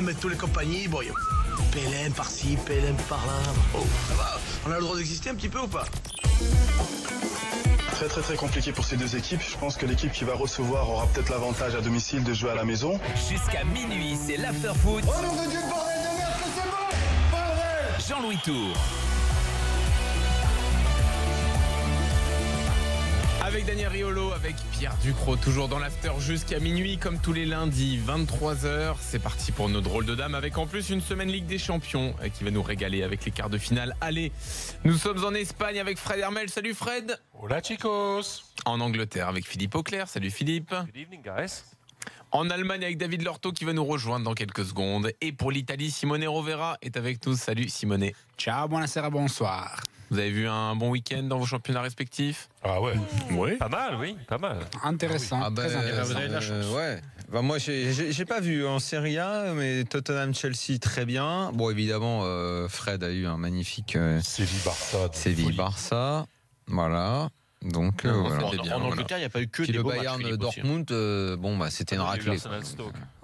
mettre tous les compagnies. Bon, PLM par-ci, PLM par-là. Oh, ça va. On a le droit d'exister un petit peu ou pas? Très compliqué pour ces deux équipes. Je pense que l'équipe qui va recevoir aura peut-être l'avantage à domicile de jouer à la maison. Jusqu'à minuit, c'est l'after-foot. Oh nom de Dieu, bordel de merde, que c'est bon, bordel! Jean-Louis Tour. Avec Daniel Riolo, avec Pierre Ducrot, toujours dans l'after jusqu'à minuit, comme tous les lundis, 23h. C'est parti pour nos drôles de dames, avec en plus une semaine Ligue des Champions qui va nous régaler avec les quarts de finale. Allez, nous sommes en Espagne avec Fred Hermel. Salut Fred. Hola chicos. En Angleterre avec Philippe Auclair. Salut Philippe. Good evening guys. En Allemagne avec David Lorto qui va nous rejoindre dans quelques secondes. Et pour l'Italie, Simone Rovera est avec nous. Salut Simone. Ciao, buonasera, bonsoir. Vous avez vu un bon week-end dans vos championnats respectifs? Ah ouais. Oui. Pas mal, oui, pas mal. Intéressant, très intéressant. Vous avez de la chance. Ouais. Bah moi, j'ai pas vu en Serie A, mais Tottenham-Chelsea très bien. Bon, évidemment, Fred a eu un magnifique Séville-Barça. Séville-Barça. Voilà. Donc, voilà. En Angleterre, il n'y a pas eu que Puis des le beaux matchs. Bayern Dortmund, bon, bah, c'était une raclée.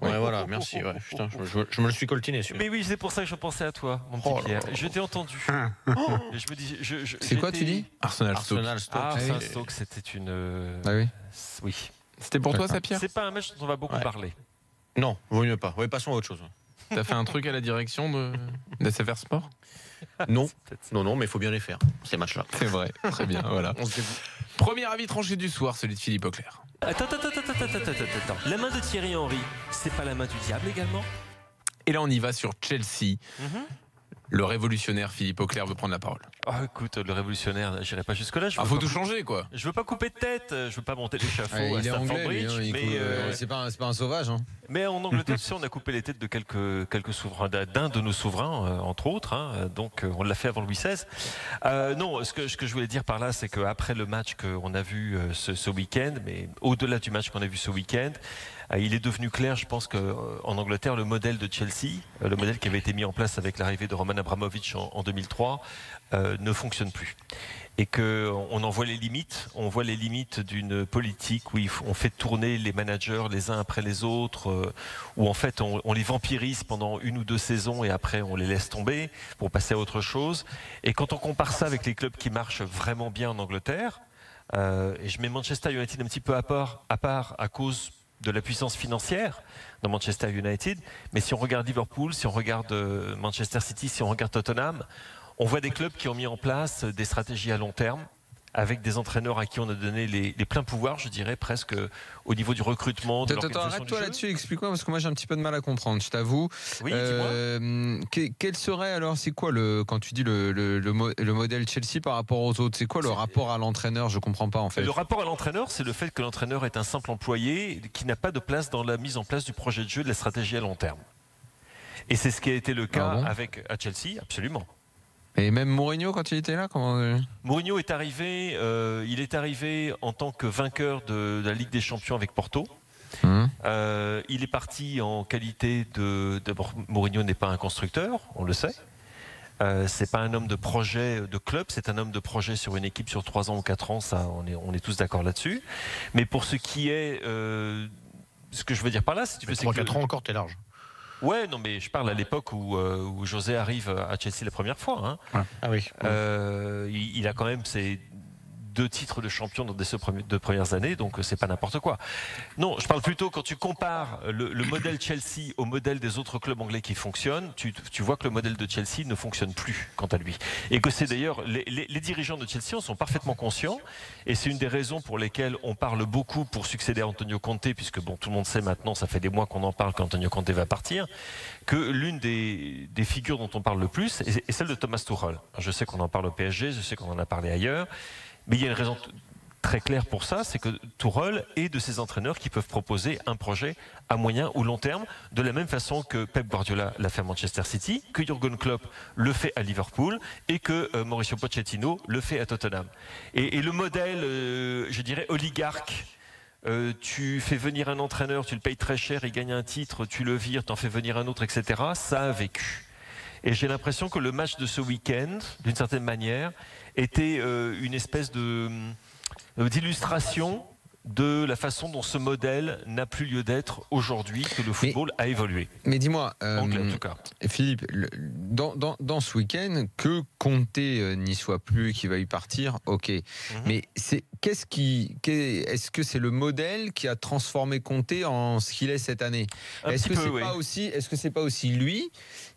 Ouais, voilà, merci. Ouais. Putain, je me le suis coltiné. Mais oui, c'est pour ça que je pensais à toi, mon petit Pierre. Je t'ai entendu. Et je me dis, c'est quoi, tu dis? Arsenal-Stoke. Arsenal-Stoke, c'était une. Ah oui. Oui. C'était pour toi, ça, Pierre? C'est pas un match dont on va beaucoup parler. Non, vaut mieux pas. Ouais, passons à autre chose. T'as fait un truc à la direction de SFR Sport? Non, mais il faut bien les faire, ces matchs-là. C'est vrai, très bien, voilà. Premier avis tranché du soir, celui de Philippe Auclair. Attends. La main de Thierry Henry, c'est pas la main du diable également? Et là, on y va sur Chelsea. Le révolutionnaire Philippe Auclair veut prendre la parole. Ah, écoute, le révolutionnaire, j'irai pas jusque-là. Faut tout changer, quoi. Je veux pas couper de tête, je veux pas monter l'échafaud à Il est Stamford anglais, Bridge, c'est pas un sauvage. Hein. Mais en Angleterre, tu sais, on a coupé les têtes de quelques souverains, d'un de nos souverains, entre autres. Hein, donc, on l'a fait avant Louis XVI. Non, ce que je voulais dire par là, c'est qu'après le match qu'on a vu ce week-end, mais au-delà du match qu'on a vu ce week-end, il est devenu clair, je pense qu'en Angleterre, le modèle de Chelsea, le modèle qui avait été mis en place avec l'arrivée de Roman Abramovich en 2003, ne fonctionne plus. Et qu'on en voit les limites. On voit les limites d'une politique où on fait tourner les managers les uns après les autres, où en fait on les vampirise pendant 1 ou 2 saisons et après on les laisse tomber pour passer à autre chose. Et quand on compare ça avec les clubs qui marchent vraiment bien en Angleterre, et je mets Manchester United un petit peu à part à cause de la puissance financière dans Manchester United, mais si on regarde Liverpool, si on regarde Manchester City, si on regarde Tottenham, on voit des clubs qui ont mis en place des stratégies à long terme, avec des entraîneurs à qui on a donné les pleins pouvoirs, je dirais, presque au niveau du recrutement, de l'organisation du jeu. Arrête-toi là-dessus, explique-moi, parce que moi j'ai un petit peu de mal à comprendre, je t'avoue. Oui, dis-moi. Quel serait alors, c'est quoi quand tu dis le modèle Chelsea par rapport aux autres, c'est quoi le rapport à l'entraîneur? Je comprends pas en fait. Le rapport à l'entraîneur, c'est le fait que l'entraîneur est un simple employé qui n'a pas de place dans la mise en place du projet de jeu, de la stratégie à long terme. Et c'est ce qui a été le cas à Chelsea, absolument. Et même Mourinho, quand il était là, Mourinho est arrivé, il est arrivé en tant que vainqueur de la Ligue des Champions avec Porto. Il est parti en qualité d'abord, Mourinho n'est pas un constructeur, on le sait. C'est pas un homme de projet de club, c'est un homme de projet sur une équipe sur 3 ans ou 4 ans, ça, on est tous d'accord là-dessus. Mais pour ce qui est, ce que je veux dire par là, si tu veux, 3-4 ans encore, t'es large. Ouais, non, mais je parle à l'époque où José arrive à Chelsea la première fois. Hein. Ah oui. Il a quand même ses 2 titres de champion dans ces 2 premières années, donc c'est pas n'importe quoi. Non, je parle plutôt quand tu compares le modèle Chelsea au modèle des autres clubs anglais qui fonctionnent, tu vois que le modèle de Chelsea ne fonctionne plus quant à lui. Et que c'est d'ailleurs, les dirigeants de Chelsea en sont parfaitement conscients, et c'est une des raisons pour lesquelles on parle beaucoup pour succéder à Antonio Conte, puisque bon, tout le monde sait maintenant, ça fait des mois qu'on en parle qu'Antonio Conte va partir, que l'une des figures dont on parle le plus est celle de Thomas Tuchel. Je sais qu'on en parle au PSG, je sais qu'on en a parlé ailleurs, mais il y a une raison très claire pour ça, c'est que Tuchel est de ces entraîneurs qui peuvent proposer un projet à moyen ou long terme, de la même façon que Pep Guardiola l'a fait à Manchester City, que Jürgen Klopp le fait à Liverpool et que Mauricio Pochettino le fait à Tottenham. Et le modèle, je dirais, oligarque, tu fais venir un entraîneur, tu le payes très cher, il gagne un titre, tu le vires, tu en fais venir un autre, etc., ça a vécu. Et j'ai l'impression que le match de ce week-end, d'une certaine manière, était une espèce d'illustration de la façon dont ce modèle n'a plus lieu d'être aujourd'hui, que le football a évolué. Mais dis-moi, Anglais, en tout cas. Philippe, dans ce week-end, que Conte n'y soit plus et qu'il va y partir, ok. Mais est-ce que c'est le modèle qui a transformé Conte en ce qu'il est cette année? Est-ce que c'est pas aussi lui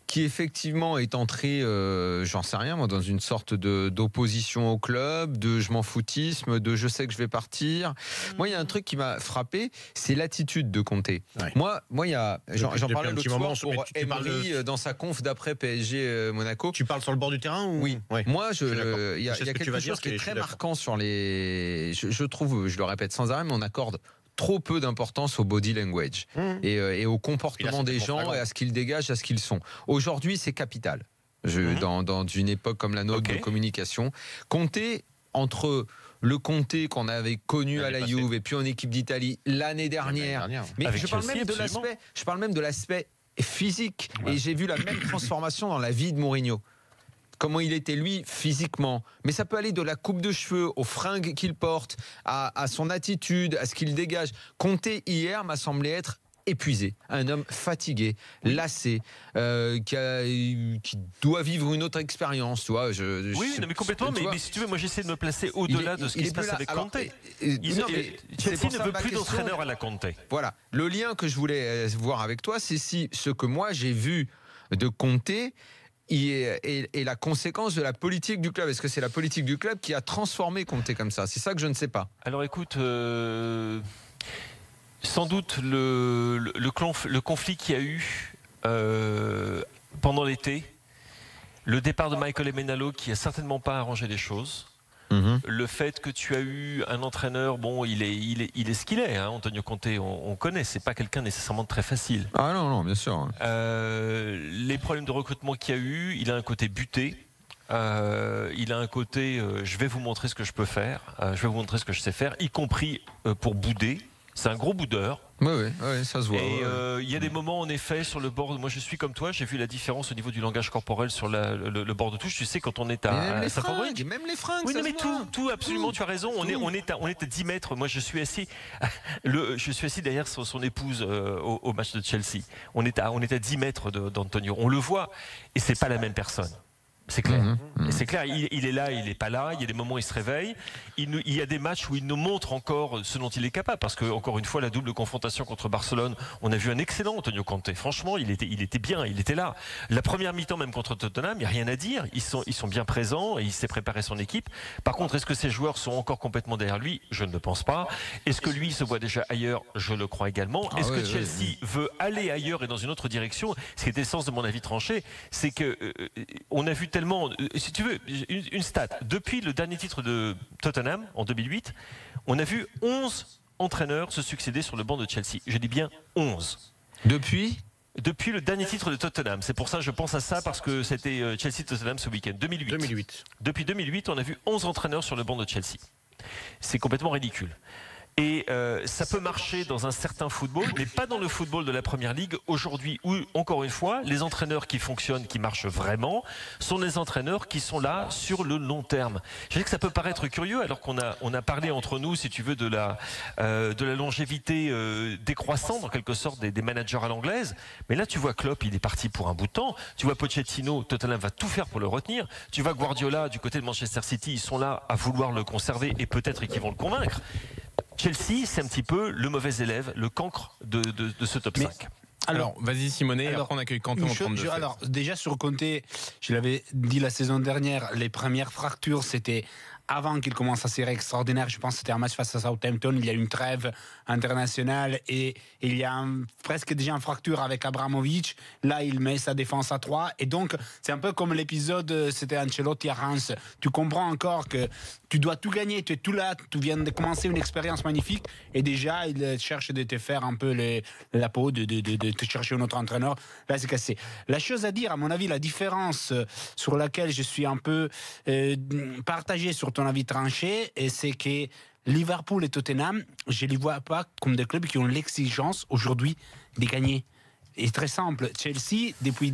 qui effectivement est entré, j'en sais rien moi, dans une sorte d'opposition au club, de je m'en foutisme, de je sais que je vais partir. Moi, il y a un truc qui m'a frappé, c'est l'attitude de Conte. Ouais. Moi, j'en parlais l'autre fois pour Emery dans sa conf d'après PSG Monaco. Tu parles sur le bord du terrain ou... Oui. Ouais. Moi, il y a quelque chose qui est très marquant sur les. Je trouve, je le répète sans arrêt, mais on accorde trop peu d'importance au body language et au comportement des gens et à ce qu'ils dégagent, à ce qu'ils sont. Aujourd'hui, c'est capital. Dans une époque comme la nôtre de communication, Conte, entre le Conte qu'on avait connu à la Juve et puis en équipe d'Italie l'année dernière, mais je parle même de l'aspect physique, et j'ai vu la même transformation dans la vie de Mourinho. Comment il était lui physiquement, mais ça peut aller de la coupe de cheveux aux fringues qu'il porte, à son attitude, à ce qu'il dégage. Conte hier m'a semblé être épuisé, un homme fatigué, lassé, qui doit vivre une autre expérience, tu vois. Mais complètement. Mais si tu veux, moi j'essaie de me placer au-delà de ce qui se passe avec Conte. Chelsea ne veut plus d'entraîneur à la Conte. Voilà. Le lien que je voulais voir avec toi, c'est si ce que moi j'ai vu de Conte et la conséquence de la politique du club. Est-ce que c'est la politique du club qui a transformé Conte comme ça? C'est ça que je ne sais pas. Alors écoute, sans doute le conflit qu'il y a eu pendant l'été, le départ de Michael Emenalo qui a certainement pas arrangé les choses. Le fait que tu as eu un entraîneur, bon, il est ce qu'il est, hein, Antonio Conte, on connaît, c'est pas quelqu'un nécessairement très facile. Ah non, bien sûr. Les problèmes de recrutement qu'il y a eu, il a un côté buté. Il a un côté, je vais vous montrer ce que je peux faire, je vais vous montrer ce que je sais faire, y compris pour bouder. C'est un gros boudeur. Oui, ça se voit. Et il y a des moments, en effet, sur le bord. Moi, je suis comme toi. J'ai vu la différence au niveau du langage corporel sur le bord de touche. Tu sais, quand on est à. Même les fringues. Oui, mais tout, absolument. Tu as raison. On est à 10 mètres. Moi, je suis assis. Je suis assis derrière son épouse au match de Chelsea. On est à 10 mètres d'Antonio. On le voit, et c'est pas la même personne. C'est clair. C'est clair, il est là, il n'est pas là. Il y a des moments où il se réveille. Il y a des matchs où il nous montre encore ce dont il est capable. Parce que, encore une fois, la double confrontation contre Barcelone, on a vu un excellent Antonio Conte. Franchement, il était bien, il était là. La première mi-temps, même contre Tottenham, il n'y a rien à dire. Ils sont bien présents et il s'est préparé son équipe. Par contre, est-ce que ces joueurs sont encore complètement derrière lui? Je ne le pense pas. Est-ce que lui se voit déjà ailleurs? Je le crois également. Est-ce que Chelsea veut aller ailleurs et dans une autre direction? Ce qui était le sens de mon avis tranché, c'est que on a vu tellement, si tu veux, une stat. Depuis le dernier titre de Tottenham, en 2008, on a vu 11 entraîneurs se succéder sur le banc de Chelsea. Je dis bien 11. Depuis le dernier titre de Tottenham. C'est pour ça que je pense à ça, parce que c'était Chelsea-Tottenham ce week-end. 2008. Depuis 2008, on a vu 11 entraîneurs sur le banc de Chelsea. C'est complètement ridicule. Et ça peut marcher dans un certain football, mais pas dans le football de la Première Ligue aujourd'hui, où, encore une fois, les entraîneurs qui fonctionnent, qui marchent vraiment, sont les entraîneurs qui sont là sur le long terme. Je sais que ça peut paraître curieux, alors qu'on a parlé entre nous, si tu veux, de la longévité décroissante, en quelque sorte, des managers à l'anglaise. Mais là, tu vois Klopp, il est parti pour un bout de temps. Tu vois Pochettino, Tottenham va tout faire pour le retenir. Tu vois Guardiola, du côté de Manchester City, ils sont là à vouloir le conserver, et peut-être qu'ils vont le convaincre. Chelsea, c'est un petit peu le mauvais élève, le cancre de ce top 5. Alors, vas-y Simonet, et après on accueille Quentin en 32. Alors, déjà sur Conte, je l'avais dit la saison dernière, les premières fractures, c'était avant qu'il commence sa série extraordinaire. Je pense que c'était un match face à Southampton. Il y a une trêve internationale et il y a presque déjà une fracture avec Abramovich. Là, il met sa défense à 3. Et donc, c'est un peu comme l'épisode, c'était Ancelotti à Reims. Tu comprends encore que tu dois tout gagner. Tu es tout là. Tu viens de commencer une expérience magnifique. Et déjà, il cherche de te faire un peu la peau, de te chercher un autre entraîneur. Là, c'est cassé. La chose à dire, à mon avis, la différence sur laquelle je suis un peu partagé sur ton avis tranché, et c'est que Liverpool et Tottenham, je ne les vois pas comme des clubs qui ont l'exigence aujourd'hui de gagner. Et très simple, Chelsea, depuis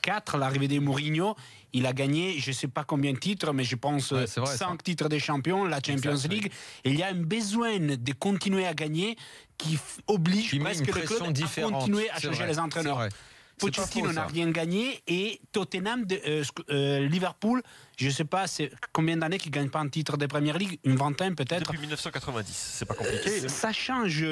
4, l'arrivée de Mourinho, il a gagné, je ne sais pas combien de titres, mais je pense 5 titres des champions, la Champions League. Et il y a un besoin de continuer à gagner qui oblige presque le club à continuer à changer les entraîneurs. Pochettino n'a rien gagné et Tottenham, Liverpool, je ne sais pas combien d'années qu'ils ne gagnent pas un titre de Premier League, une vingtaine peut-être. Depuis 1990, c'est pas compliqué. Ça change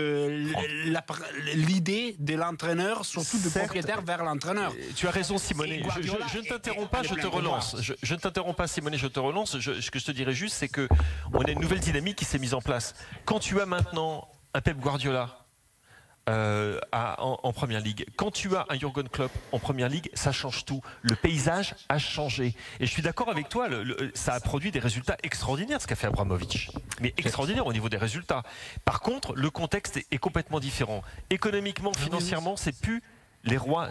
l'idée de l'entraîneur, surtout du propriétaire vers l'entraîneur. Tu as raison, Simonet. Je ne t'interromps pas, je te relance. Je ne t'interromps pas, Simonet, je te relance. Ce que je te dirais juste, c'est qu'on a une nouvelle dynamique qui s'est mise en place. Quand tu as maintenant un Pep Guardiola en Première Ligue. Quand tu as un Jürgen Klopp en Première Ligue, ça change tout. Le paysage a changé. Et je suis d'accord avec toi, ça a produit des résultats extraordinaires, ce qu'a fait Abramovich. Mais extraordinaire au niveau des résultats. Par contre, le contexte est complètement différent. Économiquement, financièrement, c'est plus les rois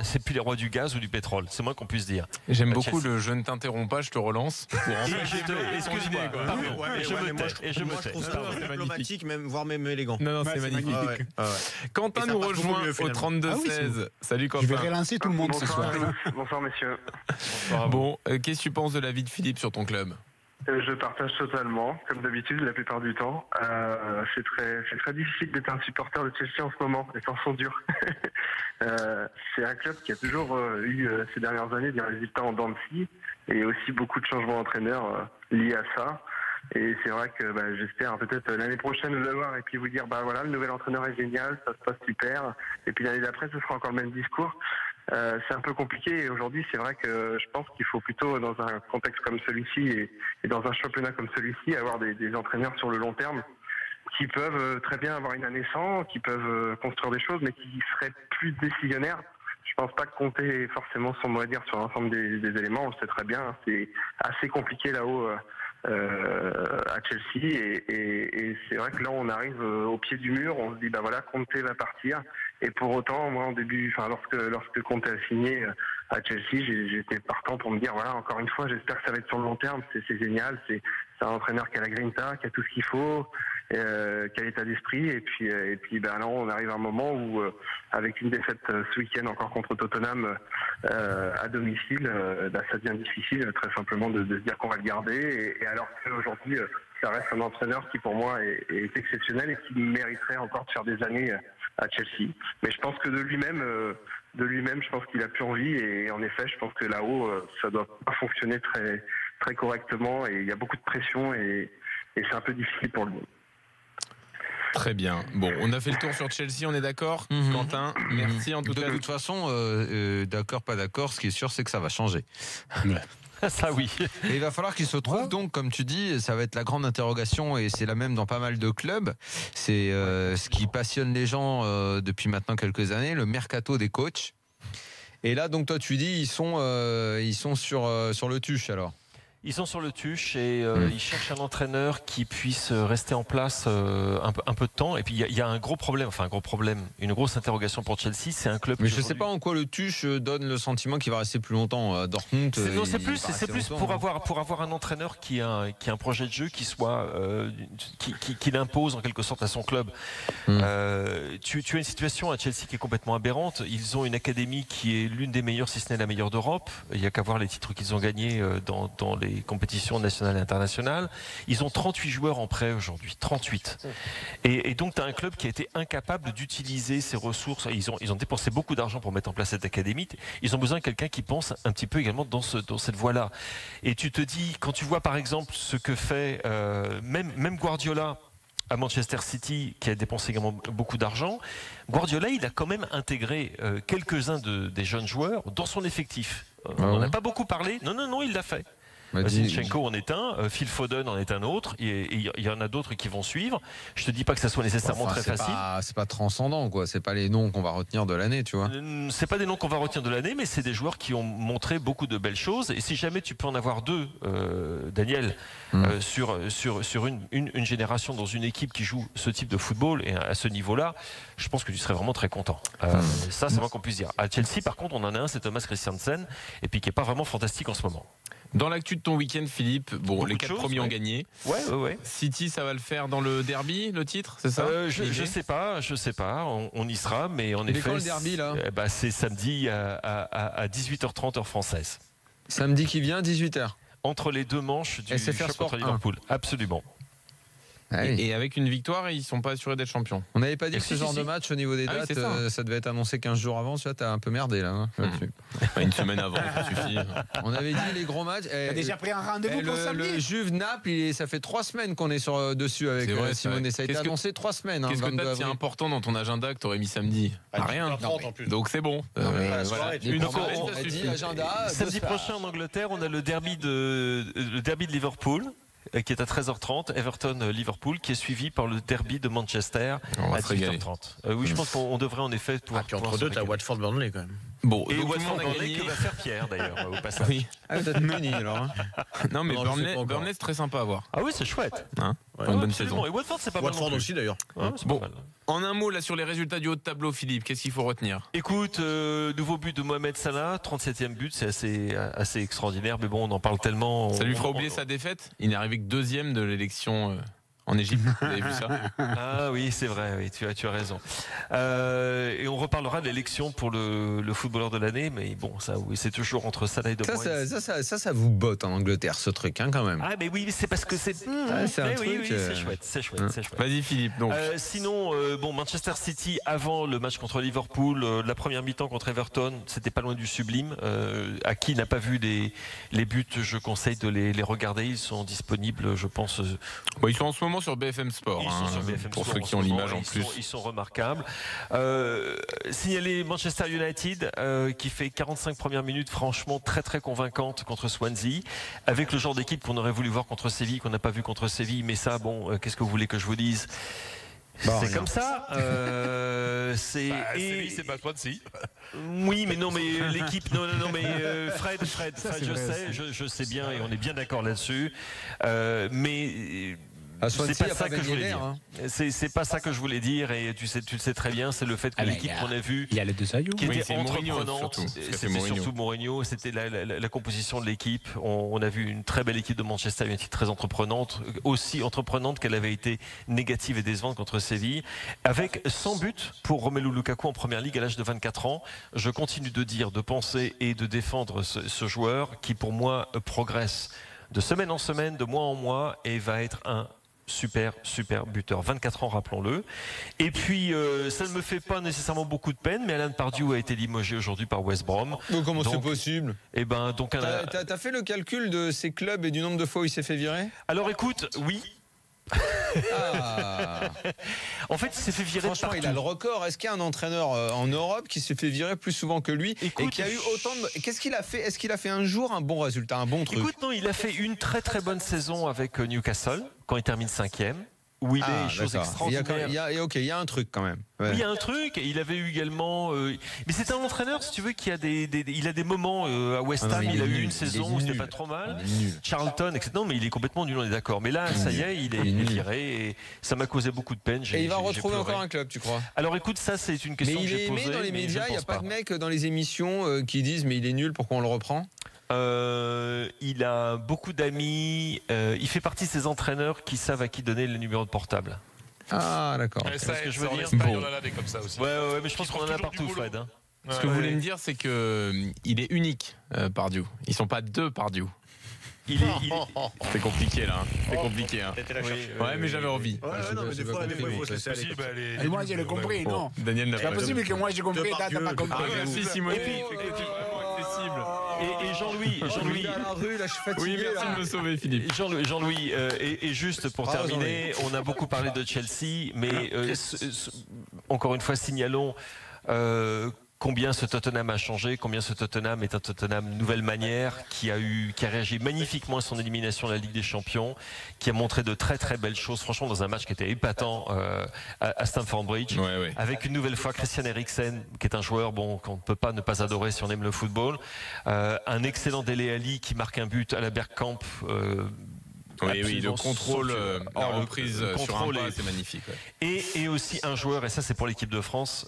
du gaz ou du pétrole, c'est moins qu'on puisse dire. J'aime beaucoup le je ne t'interromps pas, je te relance. Excuse-moi, je trouve ça diplomatique, voire même élégant. Non, c'est magnifique. Quentin nous rejoint au 32-16. Salut Quentin. Je vais relancer tout le monde ce soir. Bonsoir messieurs. Bon, qu'est-ce que tu penses de l'avis de Philippe sur ton club ? Je partage totalement, comme d'habitude, la plupart du temps. C'est très difficile d'être un supporter de Chelsea en ce moment. Les temps sont durs. C'est un club qui a toujours eu ces dernières années des résultats en dents de scie et aussi beaucoup de changements d'entraîneurs liés à ça. Et c'est vrai que j'espère peut-être l'année prochaine vous avoir et puis vous dire voilà, le nouvel entraîneur est génial, ça se passe super. Et puis l'année d'après, ce sera encore le même discours. C'est un peu compliqué et aujourd'hui c'est vrai que je pense qu'il faut plutôt dans un contexte comme celui-ci et dans un championnat comme celui-ci avoir des entraîneurs sur le long terme qui peuvent très bien avoir une année sans, qui peuvent construire des choses mais qui seraient plus décisionnaires. Je pense pas que Conte ait forcément son mot à dire sur l'ensemble des éléments, on le sait très bien, c'est assez compliqué là-haut à Chelsea et c'est vrai que là on arrive au pied du mur, on se dit voilà, Conte va partir et pour autant moi lorsque Conte a signé à Chelsea j'étais partant pour me dire voilà, encore une fois j'espère que ça va être sur le long terme, c'est génial, c'est un entraîneur qui a la grinta, qui a tout ce qu'il faut, qui a l'état d'esprit et puis là on arrive à un moment où avec une défaite ce week-end encore contre Tottenham à domicile, ça devient difficile très simplement de se dire qu'on va le garder et alors qu'aujourd'hui ça reste un entraîneur qui pour moi est exceptionnel et qui mériterait encore de faire des années à Chelsea. Mais je pense que de lui-même, je pense qu'il a plus envie et en effet, je pense que là-haut, ça doit pas fonctionner très, très correctement et il y a beaucoup de pression et c'est un peu difficile pour lui. Très bien. Bon, on a fait le tour sur Chelsea, on est d'accord, Quentin, merci en tout cas. De toute façon, d'accord, pas d'accord, ce qui est sûr, c'est que ça va changer. Ça oui. Et il va falloir qu'il se trouve donc, comme tu dis, ça va être la grande interrogation et c'est la même dans pas mal de clubs. C'est ce qui passionne les gens depuis maintenant quelques années, le mercato des coachs. Et là, donc toi, tu dis, ils sont sur le tuche alors. Ils sont sur le tuche et ils cherchent un entraîneur qui puisse rester en place un peu de temps. Et puis il y a un gros problème, une grosse interrogation pour Chelsea. C'est un club. Mais je ne sais pas en quoi le tuche donne le sentiment qu'il va rester plus longtemps. Dortmund. C'est plus pour avoir un entraîneur qui a un projet de jeu qui soit qui l'impose en quelque sorte à son club. Tu as une situation à Chelsea qui est complètement aberrante. Ils ont une académie qui est l'une des meilleures, si ce n'est la meilleure d'Europe. Il n'y a qu'à voir les titres qu'ils ont gagnés dans les compétitions nationales et internationales. Ils ont 38 joueurs en prêt aujourd'hui, 38. Et donc tu as un club qui a été incapable d'utiliser ses ressources. Ils ont dépensé beaucoup d'argent pour mettre en place cette académie. Ils ont besoin de quelqu'un qui pense un petit peu également dans cette voie-là. Et tu te dis, quand tu vois par exemple ce que fait même Guardiola à Manchester City, qui a dépensé également beaucoup d'argent, Guardiola, il a quand même intégré quelques-uns des jeunes joueurs dans son effectif. On n'en a pas beaucoup parlé. Non, il l'a fait. Zinchenko en est un, Phil Foden en est un autre, et il y en a d'autres qui vont suivre. Je te dis pas que ça soit nécessairement très facile. C'est pas transcendant, quoi. C'est pas les noms qu'on va retenir de l'année, tu vois. C'est pas des noms qu'on va retenir de l'année, mais c'est des joueurs qui ont montré beaucoup de belles choses. Et si jamais tu peux en avoir deux, Daniel, sur une génération dans une équipe qui joue ce type de football et à ce niveau-là, je pense que tu serais vraiment très content. Ça, c'est moi qu'on puisse dire. À Chelsea, par contre, on en a un, c'est Thomas Christiansen, et puis qui est pas vraiment fantastique en ce moment. Dans l'actu de ton week-end, Philippe, bon, les 4 premiers ont gagné. Ouais. City, ça va le faire dans le derby, le titre, c'est ça? Je sais pas. On y sera, mais en effet. C'est quand le derby là? C'est samedi à 18h30 heure française. Samedi qui vient, 18h. Entre les deux manches du SFR choc Sport contre Liverpool. Absolument. Et avec une victoire, ils sont pas assurés d'être champions. On n'avait pas dit que ce genre de match au niveau des dates, ça devait être annoncé 15 jours avant. Tu vois, t'as un peu merdé là. Une semaine avant, ça suffit. On avait dit les gros matchs. T'as déjà pris un rendez-vous pour samedi? Le Juve Naples, ça fait 3 semaines qu'on est dessus avec Simone. Ça a été annoncé 3 semaines. Qu'est-ce que t'as de si important dans ton agenda que t'aurais mis samedi? Rien. Donc c'est bon. Samedi prochain en Angleterre, on a le derby de Liverpool, qui est à 13h30, Everton-Liverpool, qui est suivi par le derby de Manchester à 18h30. Oui, je pense qu'on devrait en effet pouvoir. Puis entre deux, t'as Watford-Burnley quand même. Bon, et Watford-Burnley que va faire Pierre d'ailleurs au passage. Oui. Peut-être Muni alors. Non, mais Burnley, c'est très sympa à voir. Ah oui, c'est chouette. Une bonne saison. Et Watford, c'est pas mal. Watford aussi d'ailleurs. Bon, en un mot là sur les résultats du haut de tableau, Philippe, qu'est-ce qu'il faut retenir? Écoute, nouveau but de Mohamed Salah, 37e but, c'est assez extraordinaire, mais bon, on en parle tellement. Ça lui fera oublier sa défaite? Il n'est arrivé que 2e de l'élection en Égypte. Vous avez vu ça? Ah oui, c'est vrai, oui, tu as raison. Et on reparlera de l'élection pour le footballeur de l'année, mais bon, ça, oui, c'est toujours entre Salah et De Bruyne. Ça vous botte en Angleterre, ce truc, quand même. Ah, mais oui, c'est parce que c'est. C'est chouette. Vas-y, Philippe. Donc. Sinon, Manchester City avant le match contre Liverpool, la première mi-temps contre Everton, c'était pas loin du sublime. À qui n'a pas vu les buts, je conseille de les regarder. Ils sont disponibles, je pense. Ils sont en ce moment sur BFM Sport, pour ceux qui ont l'image en plus. Ils sont remarquables. Signaler Manchester United qui fait 45 premières minutes franchement très très convaincantes contre Swansea, avec le genre d'équipe qu'on aurait voulu voir contre Séville, qu'on n'a pas vu contre Séville, mais ça, qu'est-ce que vous voulez que je vous dise? C'est comme ça. Séville, c'est pas Swansea. Oui, mais non, mais l'équipe. Non, mais Fred, je sais bien, et on est bien d'accord là-dessus. Mais. C'est pas ça que je voulais dire. C'est pas ça que je voulais dire, et tu le sais très bien, c'est le fait que l'équipe qu'on a vue, il y a les deux Ayou, qui était entreprenante, c'était surtout Mourinho, c'était la composition de l'équipe. On a vu une très belle équipe de Manchester United, très entreprenante, aussi entreprenante qu'elle avait été négative et décevante contre Séville, avec 100 buts pour Romelu Lukaku en première ligue à l'âge de 24 ans. Je continue de dire, de penser et de défendre ce joueur qui pour moi progresse de semaine en semaine, de mois en mois, et va être un super buteur, 24 ans, rappelons-le. Et puis ça ne me fait pas nécessairement beaucoup de peine, mais Alan Pardew a été limogé aujourd'hui par West Brom. Comment c'est possible? T'as fait le calcul de ses clubs et du nombre de fois où il s'est fait virer? Alors écoute, oui. En fait, il s'est fait virer. Franchement, il a le record. Est-ce qu'il y a un entraîneur en Europe qui s'est fait virer plus souvent que lui et qui a eu autant de... Qu'est-ce qu'il a fait? Est-ce qu'il a fait un jour un bon résultat, un bon truc? Écoute, non, il a fait une très très bonne saison avec Newcastle quand il termine 5e. Où il est chose extraordinaire. Il y a un truc quand même. Ouais. Il y a un truc. Et il avait eu également. Mais c'est un entraîneur, si tu veux, qui a il a des moments à West Ham. Il a eu une saison où c'était pas trop mal. Charlton, etc. Non, mais il est complètement nul, on est d'accord. Mais là, ça y est, il est viré. Et ça m'a causé beaucoup de peine. Et il va retrouver encore un club, tu crois? Alors écoute, ça, c'est une question que j'ai posée. Mais il est aimé dans les médias. Il n'y a pas de mecs dans les émissions qui disent mais il est nul, pourquoi on le reprend? Il a beaucoup d'amis. Il fait partie de ces entraîneurs qui savent à qui donner le numéro de portable. Ah, d'accord. C'est ce que je veux dire. On en avait comme ça aussi. Ouais, mais je pense qu'on en a partout, Fred. Ce que vous voulez me dire, c'est que il est unique, Pardew. Ils sont pas deux Pardew. C'est compliqué là. C'est compliqué. Ouais, mais j'avais envie. Non, mais des fois, il faut se laisser aller. Et moi, j'ai compris, non. Daniel n'a pas. C'est possible que moi j'ai compris, t'as pas compris. Merci Simone. Et Jean-Louis, oui, merci de me sauver, Philippe. Jean-Louis, et juste pour terminer, on a beaucoup parlé de Chelsea, mais encore une fois, signalons combien ce Tottenham a changé, combien ce Tottenham est un Tottenham nouvelle manière, qui a réagi magnifiquement à son élimination de la Ligue des Champions, qui a montré de très très belles choses, franchement dans un match qui était épatant à Stamford Bridge, avec une nouvelle fois Christian Eriksen, qui est un joueur qu'on ne peut pas ne pas adorer si on aime le football, un excellent Dele Alli qui marque un but à la Bergkamp. Oui, le contrôle, la reprise sur un pas, c'est magnifique. Et aussi un joueur, et ça c'est pour l'équipe de France,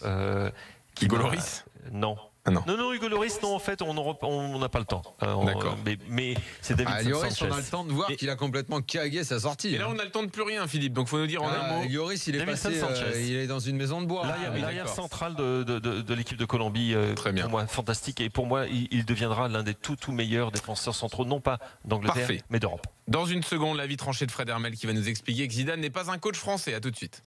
Hugo Lloris? Non. Non, Hugo Lloris, non, en fait, on n'a pas le temps. D'accord. Mais c'est Davinson Lloris, Sanchez. on a le temps de voir qu'il a complètement cagué sa sortie. Et là, on a le temps de plus rien, Philippe. Donc, faut nous dire en un mot. Lloris, il est passé, il est dans une maison de bois. L'arrière central de l'équipe de Colombie, très bien. Pour moi, fantastique. Et pour moi, il deviendra l'un des tout meilleurs défenseurs centraux, non pas d'Angleterre, mais d'Europe. Dans une seconde, l'avis tranché de Fred Hermel qui va nous expliquer que Zidane n'est pas un coach français. À tout de suite.